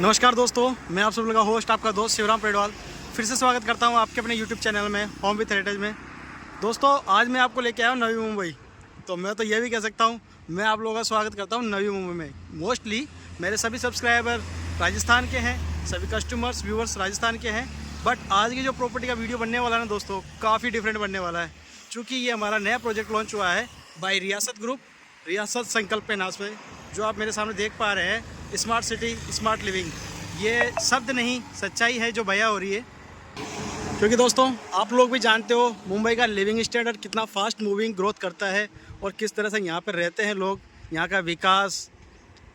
नमस्कार दोस्तों, मैं आप सब लोगों का होस्ट आपका दोस्त शिवराम पेडवाल फिर से स्वागत करता हूं आपके अपने यूट्यूब चैनल में होम विथ हेरिटेज में। दोस्तों, आज मैं आपको लेके आया हूं नवी मुंबई। तो मैं तो ये भी कह सकता हूं मैं आप लोगों का स्वागत करता हूं नवी मुंबई में। मोस्टली मेरे सभी सब्सक्राइबर राजस्थान के हैं, सभी कस्टमर्स व्यूवर्स राजस्थान के हैं। बट आज की जो प्रॉपर्टी का वीडियो बनने वाला है ना दोस्तों, काफ़ी डिफरेंट बनने वाला है, क्योंकि ये हमारा नया प्रोजेक्ट लॉन्च हुआ है बाय रियासत ग्रुप, रियासत संकल्प के नाम से। जो आप मेरे सामने देख पा रहे हैं, स्मार्ट सिटी स्मार्ट लिविंग, ये शब्द नहीं सच्चाई है जो बयां हो रही है। क्योंकि दोस्तों, आप लोग भी जानते हो मुंबई का लिविंग स्टैंडर्ड कितना फास्ट मूविंग ग्रोथ करता है और किस तरह से यहाँ पर रहते हैं लोग। यहाँ का विकास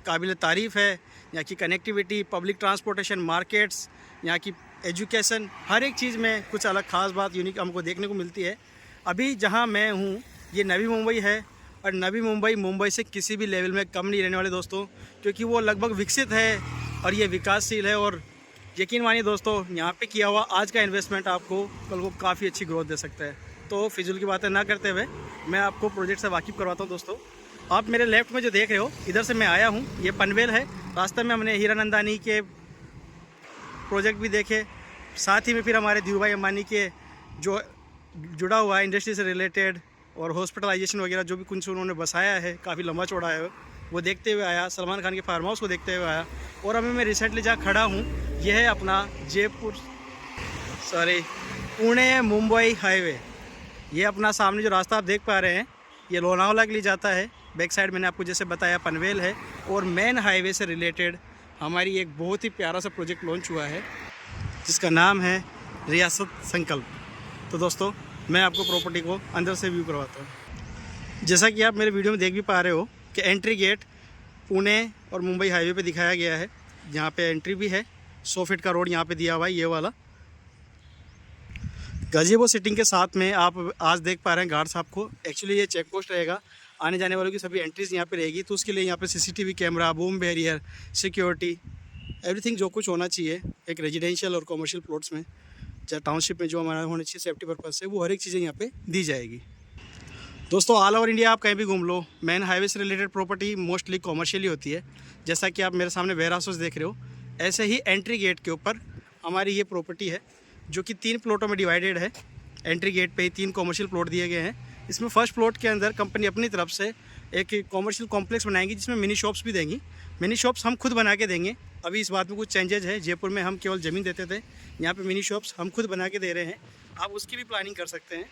काबिल तारीफ़ है। यहाँ की कनेक्टिविटी, पब्लिक ट्रांसपोर्टेशन, मार्केट्स, यहाँ की एजुकेशन, हर एक चीज़ में कुछ अलग ख़ास बात यूनिक हमको देखने को मिलती है। अभी जहाँ मैं हूँ ये नवी मुंबई है, और नवी मुंबई मुंबई से किसी भी लेवल में कम नहीं रहने वाले दोस्तों, क्योंकि वो लगभग विकसित है और ये विकासशील है। और यकीन मानिए दोस्तों, यहाँ पे किया हुआ आज का इन्वेस्टमेंट आपको कल को काफ़ी अच्छी ग्रोथ दे सकता है। तो फिजूल की बातें ना करते हुए मैं आपको प्रोजेक्ट से वाकिफ़ करवाता हूँ। दोस्तों, आप मेरे लेफ्ट में जो देख रहे हो, इधर से मैं आया हूँ, ये पनवेल है। रास्ते में हमने हीरानंदानी के प्रोजेक्ट भी देखे, साथ ही में फिर हमारे धीरू भाई अंबानी के जो जुड़ा हुआ है इंडस्ट्री से रिलेटेड और हॉस्पिटलाइजेशन वगैरह जो भी कुछ उन्होंने बसाया है, काफ़ी लंबा चौड़ा है, वो देखते हुए आया। सलमान खान के फार्म हाउस को देखते हुए आया। और अभी मैं रिसेंटली जहाँ खड़ा हूँ, यह है अपना पुणे मुंबई हाईवे। ये अपना सामने जो रास्ता आप देख पा रहे हैं, ये लोनावला के लिए जाता है। बैक साइड मैंने आपको जैसे बताया पनवेल है, और मेन हाईवे से रिलेटेड हमारी एक बहुत ही प्यारा सा प्रोजेक्ट लॉन्च हुआ है जिसका नाम है रियासत संकल्प। तो दोस्तों, मैं आपको प्रॉपर्टी को अंदर से व्यू करवाता हूँ। जैसा कि आप मेरे वीडियो में देख भी पा रहे हो कि एंट्री गेट पुणे और मुंबई हाईवे पे दिखाया गया है। यहाँ पे एंट्री भी है, 100 फीट का रोड यहाँ पे दिया हुआ है, ये वाला गज़ेबो सिटिंग के साथ में। आप आज देख पा रहे हैं गार्ड्स आपको, एक्चुअली ये चेक पोस्ट रहेगा, आने जाने वालों की सभी एंट्रीज यहाँ पे रहेगी। तो उसके लिए यहाँ पे CCTV camera, boom barrier, security, everything जो कुछ होना चाहिए एक रेजिडेंशियल और कॉमर्शियल प्लॉट्स में, चाहे टाउनशिप में जो हमारा होनी चाहिए सेफ्टी पर्पज़ से, वो हर एक चीज़ें यहाँ पे दी जाएगी। दोस्तों, ऑल ओवर इंडिया आप कहीं भी घूम लो, मेन हाईवे से रिलेटेड प्रॉपर्टी मोस्टली कॉमर्शियली होती है। जैसा कि आप मेरे सामने वेयर हाउस देख रहे हो, ऐसे ही एंट्री गेट के ऊपर हमारी ये प्रॉपर्टी है जो कि 3 प्लॉटों में डिवाइडेड है। एंट्री गेट पे ही 3 कॉमर्शियल प्लॉट दिए गए हैं। इसमें फर्स्ट प्लॉट के अंदर कंपनी अपनी तरफ से एक कॉमर्शियल कॉम्प्लेक्स बनाएंगी, जिसमें मिनी शॉप्स भी देंगी। मिनी शॉप्स हम खुद बना के देंगे। अभी इस बात में कुछ चेंजेज है। जयपुर में हम केवल ज़मीन देते थे, यहाँ पे मिनी शॉप्स हम खुद बना के दे रहे हैं। आप उसकी भी प्लानिंग कर सकते हैं।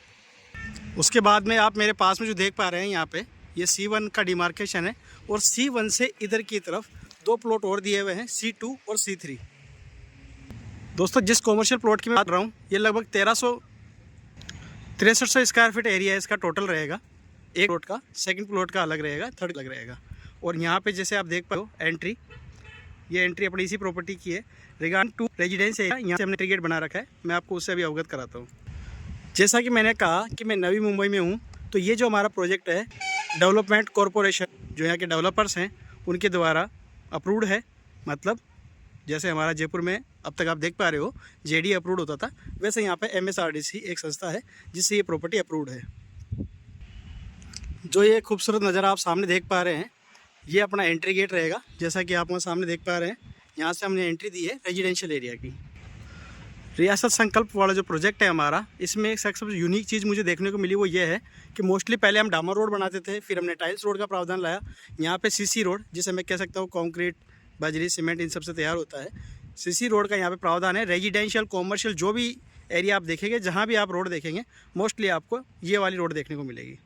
उसके बाद में आप मेरे पास में जो देख पा रहे हैं, यहाँ पे ये C1 का डिमार्केशन है, और C1 से इधर की तरफ 2 प्लॉट और दिए हुए हैं, C2 और C3। दोस्तों, जिस कॉमर्शियल प्लॉट की मैं बात कर रहा हूँ, ये लगभग 6300 स्क्वायर फीट एरिया इसका टोटल रहेगा। एक प्लॉट का, सेकंड प्लॉट का अलग रहेगा, थर्ड अलग रहेगा। और यहाँ पे जैसे आप देख पा रहे हो एंट्री, ये एंट्री अपनी इसी प्रॉपर्टी की है। रिगार्ड टू रेजिडेंस एरिया, यहाँ से हमने एंट्री गेट बना रखा है। मैं आपको उससे अभी अवगत कराता हूँ। जैसा कि मैंने कहा कि मैं नवी मुंबई में हूँ, तो ये जो हमारा प्रोजेक्ट है डेवलपमेंट कॉरपोरेशन, जो यहाँ के डेवलपर्स हैं, उनके द्वारा अप्रूव्ड है। मतलब जैसे हमारा जयपुर में अब तक आप देख पा रहे हो JD अप्रूव्ड होता था, वैसे यहाँ पे MSRDC एक संस्था है जिससे ये प्रॉपर्टी अप्रूव्ड है। जो ये खूबसूरत नज़ारा आप सामने देख पा रहे हैं, ये अपना एंट्री गेट रहेगा। जैसा कि आप वहाँ सामने देख पा रहे हैं, यहाँ से हमने एंट्री दी है रेजिडेंशियल एरिया की। रियासत संकल्प वाला जो प्रोजेक्ट है हमारा, इसमें एक सबसे यूनिक चीज़ मुझे देखने को मिली, वो ये है कि मोस्टली पहले हम डामर रोड बनाते थे, फिर हमने टाइल्स रोड का प्रावधान लाया। यहाँ पे CC रोड, जिसे मैं कह सकता हूँ कॉन्क्रीट, बजरी, सीमेंट इन सब से तैयार होता है, CC रोड का यहाँ पे प्रावधान है। रेजिडेंशियल, कॉमर्शियल, जो भी एरिया आप देखेंगे, जहाँ भी आप रोड देखेंगे, मोस्टली आपको ये वाली रोड देखने को मिलेगी,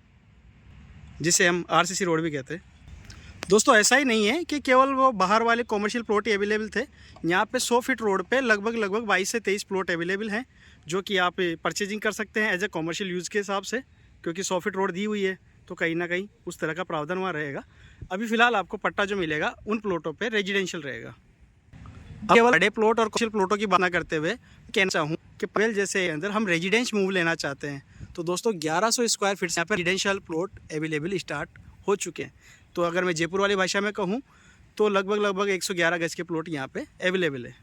जिसे हम RCC रोड भी कहते हैं। दोस्तों, ऐसा ही नहीं है कि केवल वो बाहर वाले कॉमर्शियल प्लॉट ही अवेलेबल थे। यहाँ पे 100 फीट रोड पे लगभग 22 से 23 प्लॉट अवेलेबल हैं, जो कि आप परचेजिंग कर सकते हैं एज ए कॉमर्शियल यूज़ के हिसाब से। क्योंकि 100 फीट रोड दी हुई है, तो कहीं ना कहीं उस तरह का प्रावधान वहाँ रहेगा। अभी फ़िलहाल आपको पट्टा जो मिलेगा उन प्लॉटों पर रेजिडेंशियल रहेगा। अब केवल बड़े प्लॉट और कॉमर्शियल प्लॉटों की बात ना करते हुए कहना चाहूँ कि पहले जैसे अंदर हम रेजिडेंस मूव लेना चाहते हैं, तो दोस्तों 1100 स्क्वायर फीट से यहाँ पर रेजिडेंशियल प्लॉट अवेलेबल स्टार्ट हो चुके हैं। तो अगर मैं जयपुर वाली भाषा में कहूँ तो लगभग 111 गज के प्लॉट यहाँ पे अवेलेबल है।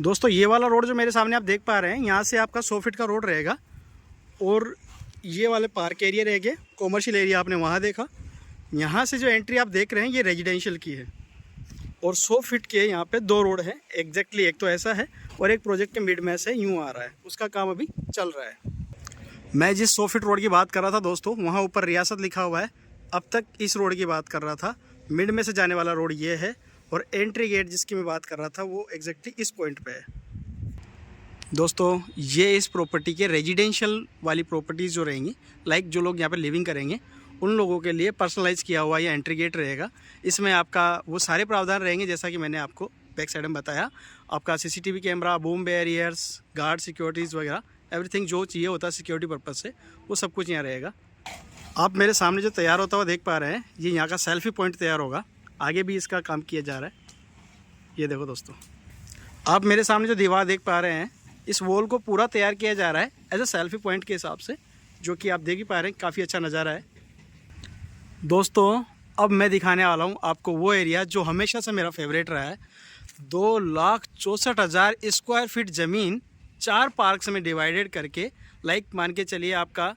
दोस्तों, ये वाला रोड जो मेरे सामने आप देख पा रहे हैं, यहाँ से आपका 100 फीट का रोड रहेगा, और ये वाले पार्क एरिया रहेंगे। कॉमर्शियल एरिया आपने वहाँ देखा। यहाँ से जो एंट्री आप देख रहे हैं, ये रेजिडेंशियल की है। और 100 फीट के यहाँ पे 2 रोड है एग्जैक्टली। एक तो ऐसा है और एक प्रोजेक्ट के मिड में से यूँ आ रहा है, उसका काम अभी चल रहा है। मैं जिस 100 फीट रोड की बात कर रहा था दोस्तों, वहाँ ऊपर रियासत लिखा हुआ है। अब तक इस रोड की बात कर रहा था। मिड में से जाने वाला रोड ये है और एंट्री गेट जिसकी मैं बात कर रहा था वो एग्जैक्टली इस पॉइंट पे है। दोस्तों ये इस प्रॉपर्टी के रेजिडेंशियल वाली प्रॉपर्टीज़ जो रहेंगी, लाइक जो लोग यहाँ पे लिविंग करेंगे उन लोगों के लिए पर्सनलाइज किया हुआ ये एंट्री गेट रहेगा। इसमें आपका वो सारे प्रावधान रहेंगे जैसा कि मैंने आपको बैक साइड में बताया। आपका CCTV camera, boom barriers, guard securities वगैरह एवरीथिंग जो चाहिए होता है सिक्योरिटी पर्पज़ से, वो सब कुछ यहाँ रहेगा। आप मेरे सामने जो तैयार होता हुआ देख पा रहे हैं, ये यहाँ का सेल्फी पॉइंट तैयार होगा। आगे भी इसका काम किया जा रहा है। ये देखो दोस्तों, आप मेरे सामने जो दीवार देख पा रहे हैं, इस वॉल को पूरा तैयार किया जा रहा है एज अ सेल्फी पॉइंट के हिसाब से, जो कि आप देख ही पा रहे हैं। काफ़ी अच्छा नज़ारा है दोस्तों। अब मैं दिखाने वाला हूँ आपको वो एरिया जो हमेशा से मेरा फेवरेट रहा है। 2,64,000 स्क्वायर फीट ज़मीन 4 पार्क्स में डिवाइडेड करके, लाइक मान के चलिए आपका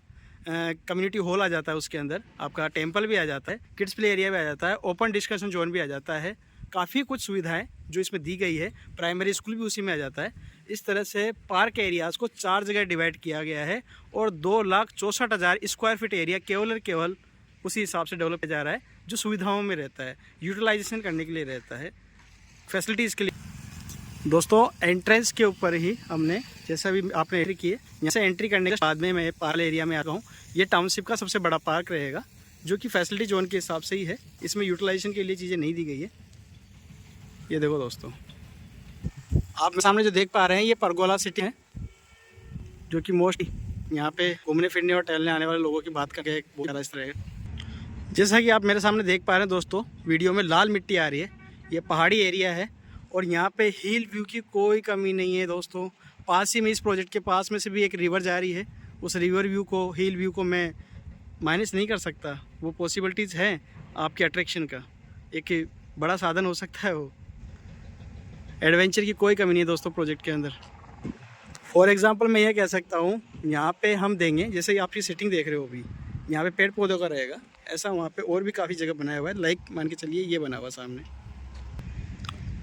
कम्युनिटी हॉल आ जाता है, उसके अंदर आपका टेंपल भी आ जाता है, किड्स प्ले एरिया भी आ जाता है, ओपन डिस्कशन जोन भी आ जाता है। काफ़ी कुछ सुविधाएं जो इसमें दी गई है, प्राइमरी स्कूल भी उसी में आ जाता है। इस तरह से पार्क एरियाज़ को 4 जगह डिवाइड किया गया है और 2,64,000 स्क्वायर फीट एरिया केवल और केवल उसी हिसाब से डेवलप किया जा रहा है, जो सुविधाओं में रहता है, यूटिलाइजेशन करने के लिए रहता है, फैसिलिटीज़ के लिए। दोस्तों एंट्रेंस के ऊपर ही हमने, जैसा भी आपने एंट्री की है, यहाँ से एंट्री करने के बाद में मैं पार्क एरिया में आता हूँ। ये टाउनशिप का सबसे बड़ा पार्क रहेगा, जो कि फैसिलिटी जोन के हिसाब से ही है। इसमें यूटिलाइजेशन के लिए चीज़ें नहीं दी गई है। ये देखो दोस्तों, आप सामने जो देख पा रहे हैं ये परगोला सिटी है, जो कि मोस्टली यहाँ पे घूमने फिरने और टहलने आने वाले लोगों की बात करके एक बहुत सारा इस तरह है। जैसा कि आप मेरे सामने देख पा रहे हैं दोस्तों, वीडियो में लाल मिट्टी आ रही है, ये पहाड़ी एरिया है और यहाँ पे हिल व्यू की कोई कमी नहीं है दोस्तों। पास ही में इस प्रोजेक्ट के पास में से भी एक रिवर जा रही है। उस रिवर व्यू को, हिल व्यू को मैं माइनस नहीं कर सकता। वो पॉसिबिलिटीज़ हैं आपके अट्रैक्शन का, एक बड़ा साधन हो सकता है। वो एडवेंचर की कोई कमी नहीं है दोस्तों प्रोजेक्ट के अंदर। फॉर एग्जांपल मैं ये कह सकता हूँ, यहाँ पे हम देंगे, जैसे आपकी सिटिंग देख रहे हो अभी, यहाँ पे पेड़ पौधों का रहेगा, ऐसा वहाँ पे और भी काफ़ी जगह बनाया हुआ है। लाइक मान के चलिए ये बना हुआ सामने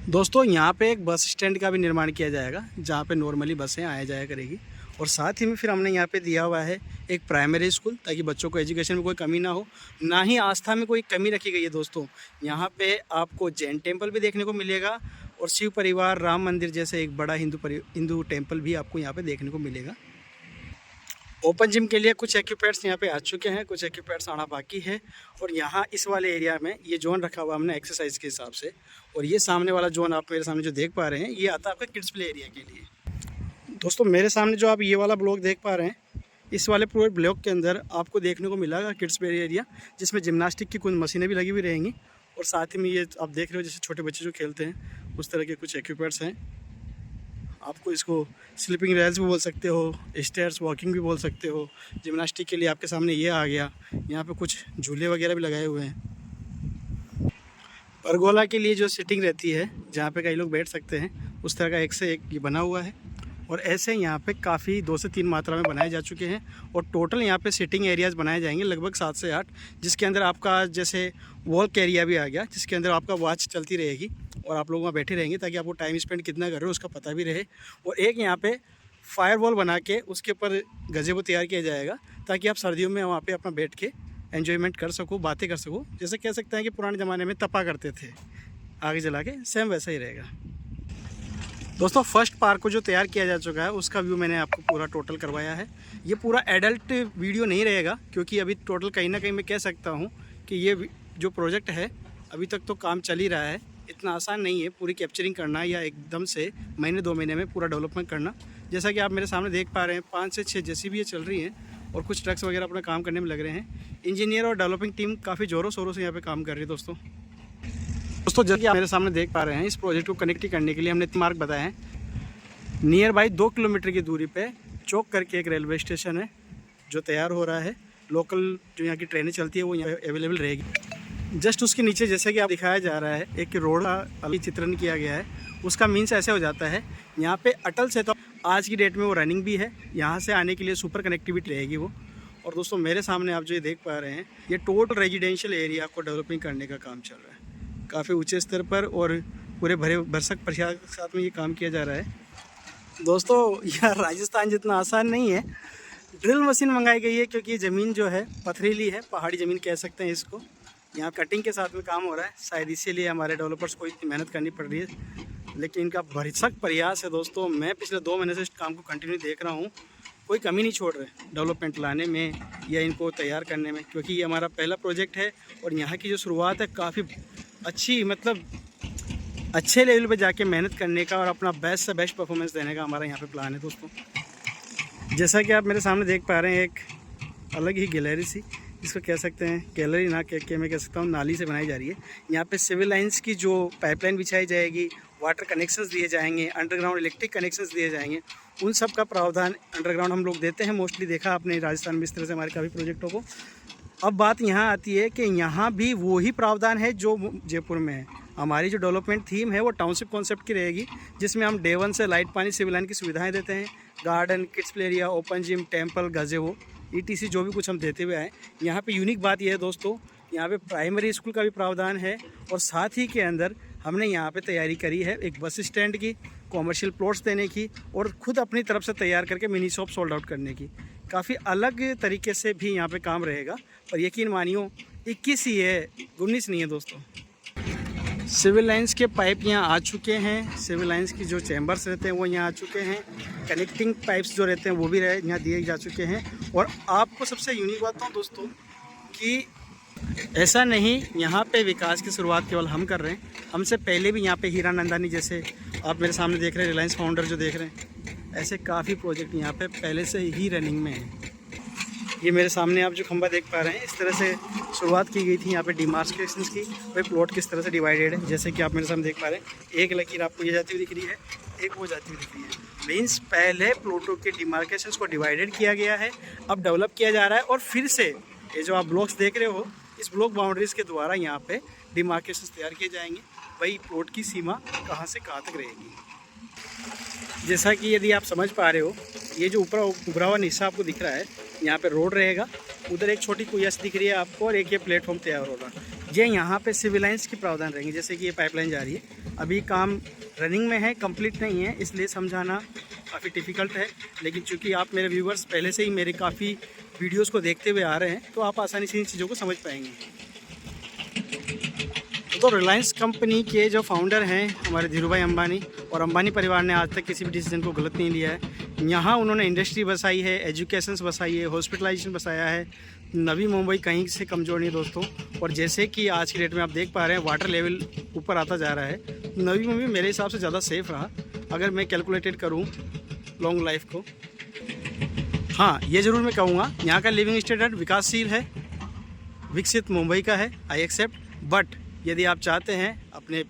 दोस्तों, यहाँ पे एक बस स्टैंड का भी निर्माण किया जाएगा, जहाँ पे नॉर्मली बसें आया जाया करेगी। और साथ ही में फिर हमने यहाँ पे दिया हुआ है एक प्राइमरी स्कूल, ताकि बच्चों को एजुकेशन में कोई कमी ना हो, ना ही आस्था में कोई कमी रखी गई है दोस्तों। यहाँ पे आपको जैन टेम्पल भी देखने को मिलेगा और शिव परिवार, राम मंदिर जैसे एक बड़ा हिंदू टेम्पल भी आपको यहाँ पे देखने को मिलेगा। ओपन जिम के लिए कुछ इक्विपमेंट्स यहाँ पे आ चुके हैं, कुछ इक्विपमेंट्स आना बाकी है। और यहाँ इस वाले एरिया में ये जोन रखा हुआ हमने एक्सरसाइज के हिसाब से। और ये सामने वाला जोन आप मेरे सामने जो देख पा रहे हैं, ये आता है आपका किड्स प्ले एरिया के लिए। दोस्तों मेरे सामने जो आप ये वाला ब्लॉक देख पा रहे हैं, इस वाले पूरे ब्लॉक के अंदर आपको देखने को मिलेगा किड्स प्ले एरिया, जिसमें जिम्नास्टिक की कुछ मशीनें भी लगी हुई रहेंगी। और साथ ही में ये आप देख रहे हो जैसे छोटे बच्चे जो खेलते हैं, उस तरह के कुछ इक्विपमेंट्स हैं। आपको इसको स्लीपिंग रेल्स भी बोल सकते हो, स्टेयर्स वॉकिंग भी बोल सकते हो। जिम्नास्टिक के लिए आपके सामने ये आ गया। यहाँ पे कुछ झूले वगैरह भी लगाए हुए हैं। परगोला के लिए जो सिटिंग रहती है, जहाँ पे कई लोग बैठ सकते हैं, उस तरह का एक से एक ये बना हुआ है। और ऐसे यहाँ पे काफ़ी 2 से 3 मात्रा में बनाए जा चुके हैं। और टोटल यहाँ पे सिटिंग एरियाज़ बनाए जाएंगे लगभग 7 से 8, जिसके अंदर आपका जैसे वॉक एरिया भी आ गया, जिसके अंदर आपका वॉच चलती रहेगी और आप लोग वहाँ बैठे रहेंगे, ताकि आपको टाइम स्पेंड कितना कर रहे हो उसका पता भी रहे। और एक यहाँ पे फायर वॉल बना के उसके ऊपर गज़ेबो तैयार किया जाएगा, ताकि आप सर्दियों में वहाँ पे अपना बैठ के एन्जॉयमेंट कर सको, बातें कर सको। जैसे कह सकते हैं कि पुराने ज़माने में तपा करते थे आगे जला के, सेम वैसा ही रहेगा। दोस्तों फर्स्ट पार्क को जो तैयार किया जा चुका है, उसका व्यू मैंने आपको पूरा टोटल करवाया है। ये पूरा एडल्ट वीडियो नहीं रहेगा, क्योंकि अभी टोटल कहीं ना कहीं मैं कह सकता हूँ कि ये जो प्रोजेक्ट है अभी तक तो काम चल ही रहा है। इतना आसान नहीं है पूरी कैप्चरिंग करना, या एकदम से महीने 2 महीने में पूरा डेवलपमेंट करना। जैसा कि आप मेरे सामने देख पा रहे हैं, 5 से 6 JCB चल रही हैं और कुछ ट्रक्स वगैरह अपना काम करने में लग रहे हैं। इंजीनियर और डेवलपिंग टीम काफ़ी ज़ोरों शोरों से यहाँ पे काम कर रही है दोस्तों। जैसे कि आप मेरे सामने देख पा रहे हैं, इस प्रोजेक्ट को कनेक्ट करने के लिए हमने 3 मार्ग बताए हैं। नियर बाई 2 किलोमीटर की दूरी पे चौक करके एक रेलवे स्टेशन है जो तैयार हो रहा है। लोकल जो यहाँ की ट्रेनें चलती है वो यहाँ अवेलेबल रहेगी। जस्ट उसके नीचे जैसे कि आप दिखाया जा रहा है, एक रोड का अलग चित्रण किया गया है। उसका मीन्स ऐसे हो जाता है, यहाँ पे अटल से तो आज की डेट में वो रनिंग भी है, यहाँ से आने के लिए सुपर कनेक्टिविटी रहेगी वो। और दोस्तों मेरे सामने आप जो ये देख पा रहे हैं, ये टोटल रेजिडेंशियल एरिया को डेवलपिंग करने का काम चल रहा है। काफ़ी ऊंचे स्तर पर और पूरे भरसक प्रयास के साथ में ये काम किया जा रहा है। दोस्तों यार राजस्थान जितना आसान नहीं है। ड्रिल मशीन मंगाई गई है क्योंकि ये ज़मीन जो है पथरीली है, पहाड़ी ज़मीन कह सकते हैं इसको। यहाँ कटिंग के साथ में काम हो रहा है, शायद इसीलिए हमारे डेवलपर्स को इतनी मेहनत करनी पड़ रही है, लेकिन इनका भरसक प्रयास है दोस्तों। मैं पिछले 2 महीने से इस काम को कंटिन्यू देख रहा हूँ, कोई कमी नहीं छोड़ रहे डेवलपमेंट लाने में या इनको तैयार करने में, क्योंकि ये हमारा पहला प्रोजेक्ट है और यहाँ की जो शुरुआत है काफ़ी अच्छी, मतलब अच्छे लेवल पे जाके मेहनत करने का और अपना बेस्ट से बेस्ट परफॉर्मेंस देने का हमारा यहाँ पे प्लान है दोस्तों। जैसा कि आप मेरे सामने देख पा रहे हैं, एक अलग ही गैलरी सी, इसको कह सकते हैं गैलरी ना कह के मैं कह सकता हूँ नाली से बनाई जा रही है। यहाँ पे सिविल लाइंस की जो पाइपलाइन बिछाई जाएगी, वाटर कनेक्शंस दिए जाएंगे, अंडरग्राउंड इलेक्ट्रिक कनेक्शंस दिए जाएंगे, उन सब का प्रावधान अंडरग्राउंड हम लोग देते हैं। मोस्टली देखा आपने राजस्थान में इस तरह से हमारे काफ़ी प्रोजेक्टों को। अब बात यहाँ आती है कि यहाँ भी वही प्रावधान है जो जयपुर में है। हमारी जो डेवलपमेंट थीम है वो टाउनशिप कॉन्सेप्ट की रहेगी, जिसमें हम डे 1 से लाइट पानी सिविल लाइन की सुविधाएं देते हैं। Garden, kids play area, open gym, temple, gazebo, ETC जो भी कुछ हम देते हुए आए। यहाँ पे यूनिक बात यह है दोस्तों, यहाँ पे प्राइमरी स्कूल का भी प्रावधान है और साथ ही के अंदर हमने यहाँ पे तैयारी करी है एक बस स्टैंड की, कॉमर्शियल प्लॉट्स देने की और ख़ुद अपनी तरफ से तैयार करके मिनी शॉप सोल्ड आउट करने की। काफ़ी अलग तरीके से भी यहाँ पे काम रहेगा, पर यकीन मानियो 21 ही है, 19 नहीं है दोस्तों। सिविल लाइंस के पाइप यहाँ आ चुके हैं, सिविल लाइंस की जो चैम्बर्स रहते हैं वो यहाँ आ चुके हैं, कनेक्टिंग पाइप्स जो रहते हैं वो भी यहाँ दिए जा चुके हैं। और आपको सबसे यूनिक बात बताऊँ दोस्तों कि ऐसा नहीं यहाँ पे विकास की शुरुआत केवल हम कर रहे हैं, हमसे पहले भी यहाँ पे हीरा नंदानी जैसे आप मेरे सामने देख रहे हैं, रिलायंस फाउंडर जो देख रहे हैं, ऐसे काफ़ी प्रोजेक्ट यहाँ पे पहले से ही रनिंग में हैं। ये मेरे सामने आप जो खंबा देख पा रहे हैं, इस तरह से शुरुआत की गई थी यहाँ पे डिमार्केशंस की, भाई प्लॉट किस तरह से डिवाइडेड है। जैसे कि आप मेरे सामने देख पा रहे हैं, एक लकीर आपको ये जाती हुई दिख रही है, एक वो जाती हुई दिख रही है। मीन्स पहले प्लॉटों के डिमार्केशंस को डिवाइडेड किया गया है, अब डेवलप किया जा रहा है और फिर से ये जो आप ब्लॉक्स देख रहे हो, इस ब्लॉक बाउंड्रीज़ के द्वारा यहाँ पे डिमार्केशंस तैयार किए जाएंगे। भाई प्लॉट की सीमा कहाँ से कहाँ तक रहेगी। जैसा कि यदि आप समझ पा रहे हो, ये जो ऊपर उभरा हुआ हिस्सा आपको दिख रहा है, यहाँ पे रोड रहेगा, उधर एक छोटी कुयास दिख रही है आपको और एक ये प्लेटफॉर्म तैयार होगा। ये यहाँ पे सिविल लाइंस की प्रावधान रहेंगे। जैसे कि ये पाइपलाइन जा रही है, अभी काम रनिंग में है, कंप्लीट नहीं है, इसलिए समझाना काफ़ी डिफ़िकल्ट है, लेकिन चूँकि आप मेरे व्यूवर्स पहले से ही मेरे काफ़ी वीडियोज़ को देखते हुए आ रहे हैं, तो आप आसानी से इन चीज़ों को समझ पाएंगे। तो रिलायंस कंपनी के जो फाउंडर हैं हमारे धीरू भाई अंबानी, और अंबानी परिवार ने आज तक किसी भी डिसीजन को गलत नहीं लिया है। यहाँ उन्होंने इंडस्ट्री बसाई है, एजुकेशंस बसाई है, हॉस्पिटलाइजेशन बसाया है। नवी मुंबई कहीं से कमज़ोर नहीं दोस्तों। और जैसे कि आज की डेट में आप देख पा रहे हैं, वाटर लेवल ऊपर आता जा रहा है। नवी मुंबई मेरे हिसाब से ज़्यादा सेफ़ रहा अगर मैं कैलकुलेटेड करूँ लॉन्ग लाइफ को। हाँ, ये ज़रूर मैं कहूँगा, यहाँ का लिविंग स्टैंडर्ड विकासशील है, विकसित मुंबई का है, आई एक्सेप्ट। बट यदि आप चाहते हैं अपने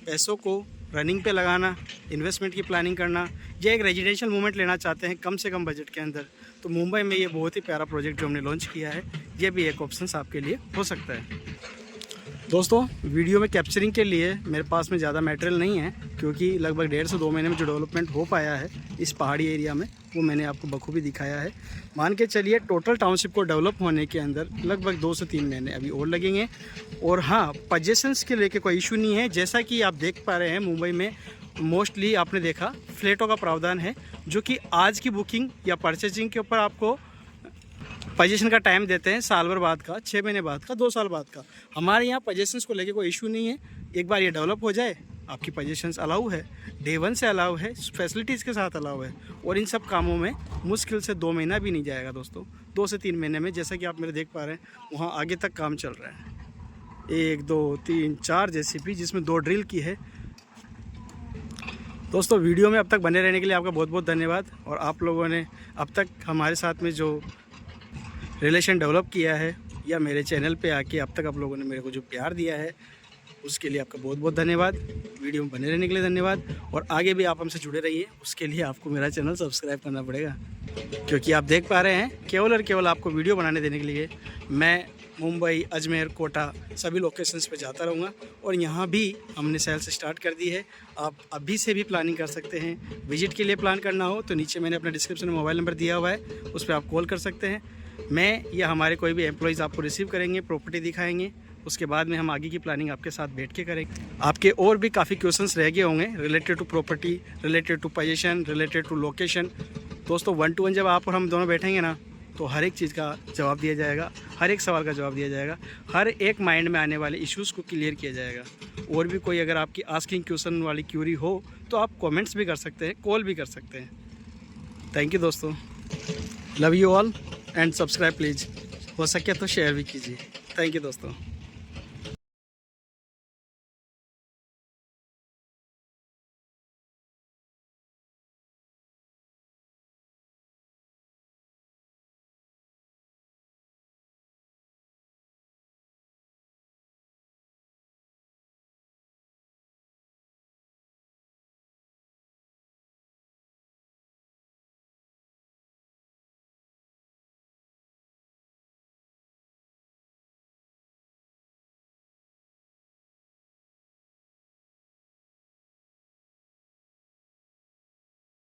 पैसों को रनिंग पे लगाना, इन्वेस्टमेंट की प्लानिंग करना, या एक रेजिडेंशियल मूवमेंट लेना चाहते हैं कम से कम बजट के अंदर, तो मुंबई में ये बहुत ही प्यारा प्रोजेक्ट जो हमने लॉन्च किया है, ये भी एक ऑप्शन आपके लिए हो सकता है। दोस्तों वीडियो में कैप्चरिंग के लिए मेरे पास में ज़्यादा मटेरियल नहीं है, क्योंकि लगभग 1.5 से 2 महीने में जो डेवलपमेंट हो पाया है इस पहाड़ी एरिया में, वो मैंने आपको बखूबी दिखाया है। मान के चलिए टोटल टाउनशिप को डेवलप होने के अंदर लगभग 2 से 3 महीने अभी और लगेंगे। और हाँ, पोजेशंस के लेके कोई इशू नहीं है। जैसा कि आप देख पा रहे हैं, मुंबई में मोस्टली आपने देखा फ्लैटों का प्रावधान है, जो कि आज की बुकिंग या परचेजिंग के ऊपर आपको पोजीशन का टाइम देते हैं, साल भर बाद का, 6 महीने बाद का, 2 साल बाद का। हमारे यहाँ पोजीशंस को लेके कोई इशू नहीं है। एक बार ये डेवलप हो जाए, आपकी पोजीशंस अलाउ है, डे 1 से अलाउ है, फैसिलिटीज़ के साथ अलाउ है। और इन सब कामों में मुश्किल से 2 महीना भी नहीं जाएगा दोस्तों, 2 से 3 महीने में। जैसा कि आप मेरे देख पा रहे हैं, वहाँ आगे तक काम चल रहा है। 1 2 3 4 JCB, जिसमें 2 ड्रिल की है। दोस्तों वीडियो में अब तक बने रहने के लिए आपका बहुत बहुत धन्यवाद। और आप लोगों ने अब तक हमारे साथ में जो रिलेशन डेवलप किया है, या मेरे चैनल पे आके अब तक आप लोगों ने मेरे को जो प्यार दिया है, उसके लिए आपका बहुत बहुत धन्यवाद। वीडियो में बने रहने के लिए धन्यवाद। और आगे भी आप हमसे जुड़े रहिए, उसके लिए आपको मेरा चैनल सब्सक्राइब करना पड़ेगा, क्योंकि आप देख पा रहे हैं केवल और केवल आपको वीडियो बनाने देने के लिए मैं मुंबई, अजमेर, कोटा सभी लोकेशंस पे जाता रहूँगा। और यहाँ भी हमने सेल्स स्टार्ट कर दी है। आप अभी से भी प्लानिंग कर सकते हैं। विजिट के लिए प्लान करना हो तो नीचे मैंने अपना डिस्क्रिप्शन में मोबाइल नंबर दिया हुआ है, उस पर आप कॉल कर सकते हैं। मैं या हमारे कोई भी एम्प्लॉइज़ आपको रिसीव करेंगे, प्रॉपर्टी दिखाएंगे, उसके बाद में हम आगे की प्लानिंग आपके साथ बैठ के करेंगे। आपके और भी काफ़ी क्वेश्चंस रह गए होंगे related to property, related to position, related to location. दोस्तों 1 to 1 जब आप और हम दोनों बैठेंगे ना, तो हर एक चीज़ का जवाब दिया जाएगा, हर एक सवाल का जवाब दिया जाएगा, हर एक माइंड में आने वाले इश्यूज़ को क्लियर किया जाएगा। और भी कोई अगर आपकी आस्किंग क्वेश्चन वाली क्यूरी हो तो आप कमेंट्स भी कर सकते हैं, कॉल भी कर सकते हैं। थैंक यू दोस्तों, love you all and subscribe please, हो सके तो शेयर भी कीजिए। थैंक यू दोस्तों।